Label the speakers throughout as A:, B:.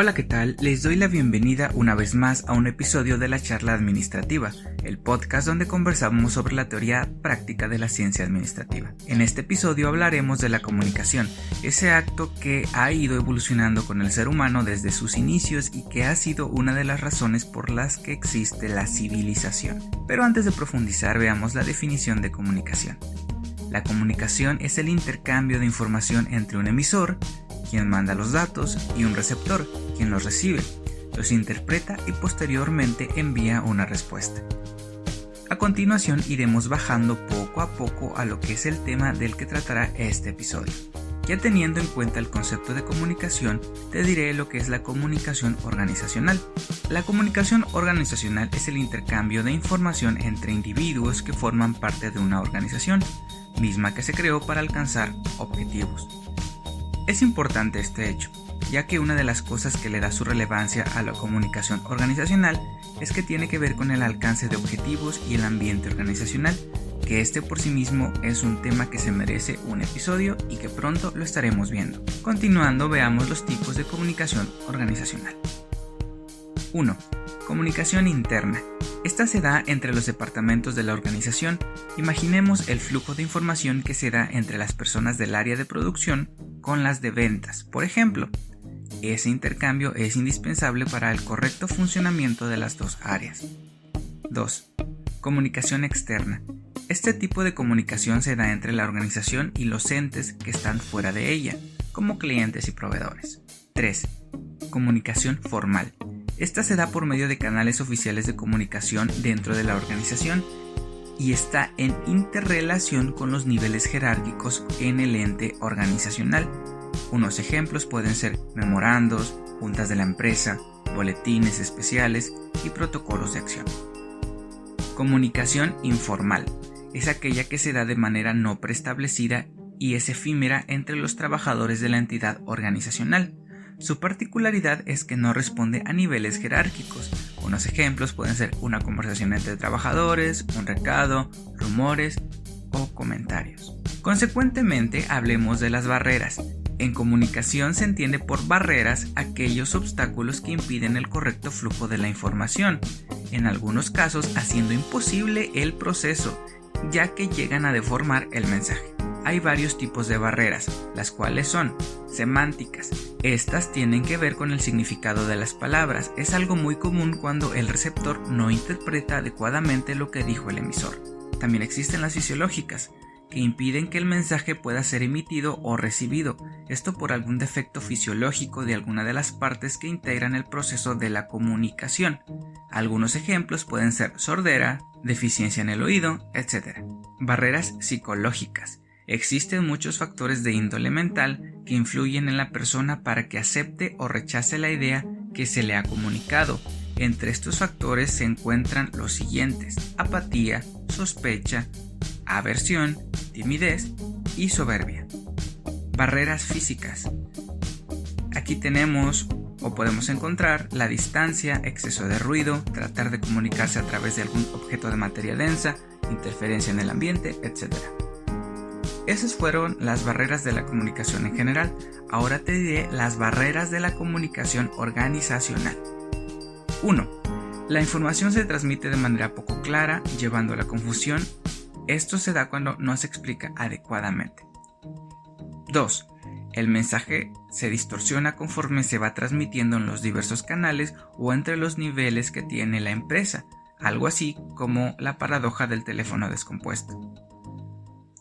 A: Hola, ¿qué tal? Les doy la bienvenida una vez más a un episodio de la charla administrativa, el podcast donde conversamos sobre la teoría práctica de la ciencia administrativa. En este episodio hablaremos de la comunicación, ese acto que ha ido evolucionando con el ser humano desde sus inicios y que ha sido una de las razones por las que existe la civilización. Pero antes de profundizar, veamos la definición de comunicación. La comunicación es el intercambio de información entre un emisor, quien manda los datos, y un receptor, quien los recibe, los interpreta y posteriormente envía una respuesta. A continuación iremos bajando poco a poco a lo que es el tema del que tratará este episodio. Ya teniendo en cuenta el concepto de comunicación, te diré lo que es la comunicación organizacional. La comunicación organizacional es el intercambio de información entre individuos que forman parte de una organización, misma que se creó para alcanzar objetivos. Es importante este hecho, ya que una de las cosas que le da su relevancia a la comunicación organizacional es que tiene que ver con el alcance de objetivos y el ambiente organizacional, que este por sí mismo es un tema que se merece un episodio y que pronto lo estaremos viendo. Continuando, veamos los tipos de comunicación organizacional. 1. Comunicación interna. Esta se da entre los departamentos de la organización. Imaginemos el flujo de información que se da entre las personas del área de producción con las de ventas. Por ejemplo, ese intercambio es indispensable para el correcto funcionamiento de las dos áreas. 2. Comunicación externa. Este tipo de comunicación se da entre la organización y los entes que están fuera de ella, como clientes y proveedores. 3. Comunicación formal. Esta se da por medio de canales oficiales de comunicación dentro de la organización y está en interrelación con los niveles jerárquicos en el ente organizacional. Unos ejemplos pueden ser memorandos, juntas de la empresa, boletines especiales y protocolos de acción. Comunicación informal. Es aquella que se da de manera no preestablecida y es efímera entre los trabajadores de la entidad organizacional. Su particularidad es que no responde a niveles jerárquicos. Unos ejemplos pueden ser una conversación entre trabajadores, un recado, rumores o comentarios. Consecuentemente, hablemos de las barreras. En comunicación se entiende por barreras aquellos obstáculos que impiden el correcto flujo de la información, en algunos casos haciendo imposible el proceso, ya que llegan a deformar el mensaje. Hay varios tipos de barreras, las cuales son semánticas. Estas tienen que ver con el significado de las palabras. Es algo muy común cuando el receptor no interpreta adecuadamente lo que dijo el emisor. También existen las fisiológicas, que impiden que el mensaje pueda ser emitido o recibido, esto por algún defecto fisiológico de alguna de las partes que integran el proceso de la comunicación. Algunos ejemplos pueden ser sordera, deficiencia en el oído, etc. Barreras psicológicas. Existen muchos factores de índole mental que influyen en la persona para que acepte o rechace la idea que se le ha comunicado. Entre estos factores se encuentran los siguientes: apatía, sospecha, aversión, timidez y soberbia. Barreras físicas. Aquí tenemos o podemos encontrar la distancia, exceso de ruido, tratar de comunicarse a través de algún objeto de materia densa, interferencia en el ambiente, etc. Esas fueron las barreras de la comunicación en general. Ahora te diré las barreras de la comunicación organizacional. 1. La información se transmite de manera poco clara, llevando a la confusión. Esto se da cuando no se explica adecuadamente. 2. El mensaje se distorsiona conforme se va transmitiendo en los diversos canales o entre los niveles que tiene la empresa, algo así como la paradoja del teléfono descompuesto.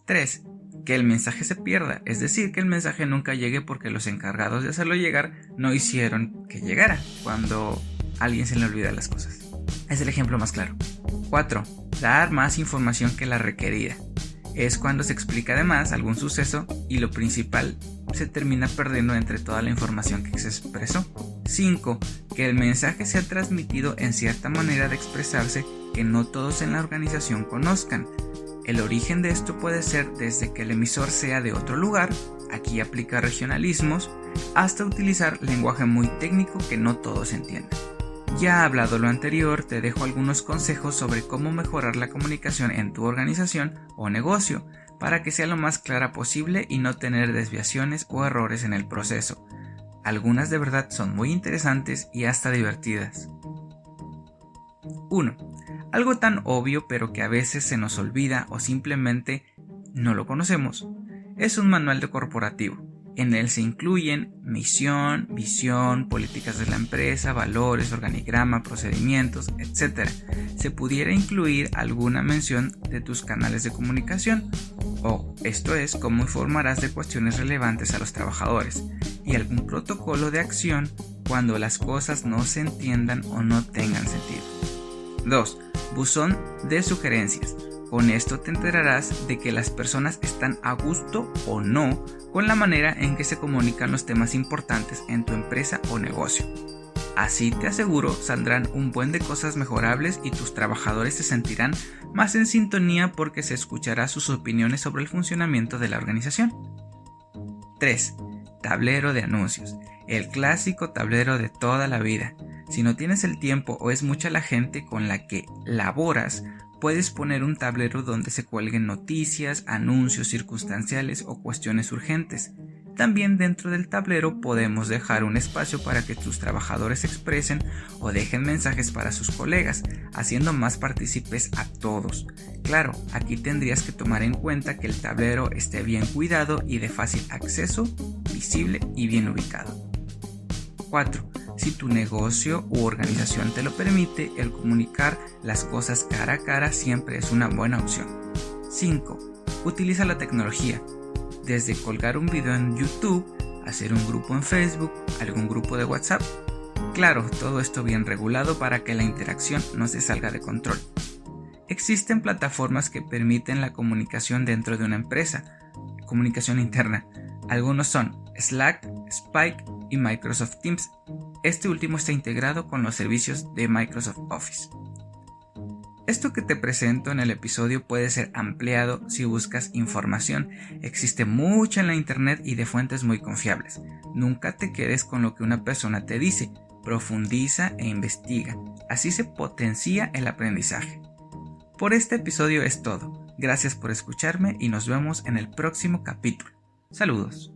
A: 3. Que el mensaje se pierda, es decir, que el mensaje nunca llegue porque los encargados de hacerlo llegar no hicieron que llegara cuando a alguien se le olvidan las cosas. Es el ejemplo más claro. 4. Dar más información que la requerida. Es cuando se explica además algún suceso y lo principal se termina perdiendo entre toda la información que se expresó. 5. Que el mensaje sea transmitido en cierta manera de expresarse que no todos en la organización conozcan. El origen de esto puede ser desde que el emisor sea de otro lugar, aquí aplica regionalismos, hasta utilizar lenguaje muy técnico que no todos entienden. Ya hablado lo anterior, te dejo algunos consejos sobre cómo mejorar la comunicación en tu organización o negocio para que sea lo más clara posible y no tener desviaciones o errores en el proceso. Algunas de verdad son muy interesantes y hasta divertidas. 1. Algo tan obvio pero que a veces se nos olvida o simplemente no lo conocemos. Es un manual de corporativo. En él se incluyen misión, visión, políticas de la empresa, valores, organigrama, procedimientos, etc. Se pudiera incluir alguna mención de tus canales de comunicación, o esto es, cómo informarás de cuestiones relevantes a los trabajadores, y algún protocolo de acción cuando las cosas no se entiendan o no tengan sentido. 2. Buzón de sugerencias. Con esto te enterarás de que las personas están a gusto o no con la manera en que se comunican los temas importantes en tu empresa o negocio. Así te aseguro saldrán un buen de cosas mejorables y tus trabajadores se sentirán más en sintonía porque se escuchará sus opiniones sobre el funcionamiento de la organización. 3. Tablero de anuncios. El clásico tablero de toda la vida. Si no tienes el tiempo o es mucha la gente con la que laboras, puedes poner un tablero donde se cuelguen noticias, anuncios circunstanciales o cuestiones urgentes. También dentro del tablero podemos dejar un espacio para que tus trabajadores expresen o dejen mensajes para sus colegas, haciendo más partícipes a todos. Claro, aquí tendrías que tomar en cuenta que el tablero esté bien cuidado y de fácil acceso, visible y bien ubicado. 4. Si tu negocio u organización te lo permite, el comunicar las cosas cara a cara siempre es una buena opción. 5. Utiliza la tecnología. Desde colgar un video en YouTube, hacer un grupo en Facebook, algún grupo de WhatsApp. Claro, todo esto bien regulado para que la interacción no se salga de control. Existen plataformas que permiten la comunicación dentro de una empresa, comunicación interna. Algunos son Slack, Spike y Microsoft Teams. Este último está integrado con los servicios de Microsoft Office. Esto que te presento en el episodio puede ser ampliado si buscas información. Existe mucha en la internet y de fuentes muy confiables. Nunca te quedes con lo que una persona te dice. Profundiza e investiga. Así se potencia el aprendizaje. Por este episodio es todo. Gracias por escucharme y nos vemos en el próximo capítulo. Saludos.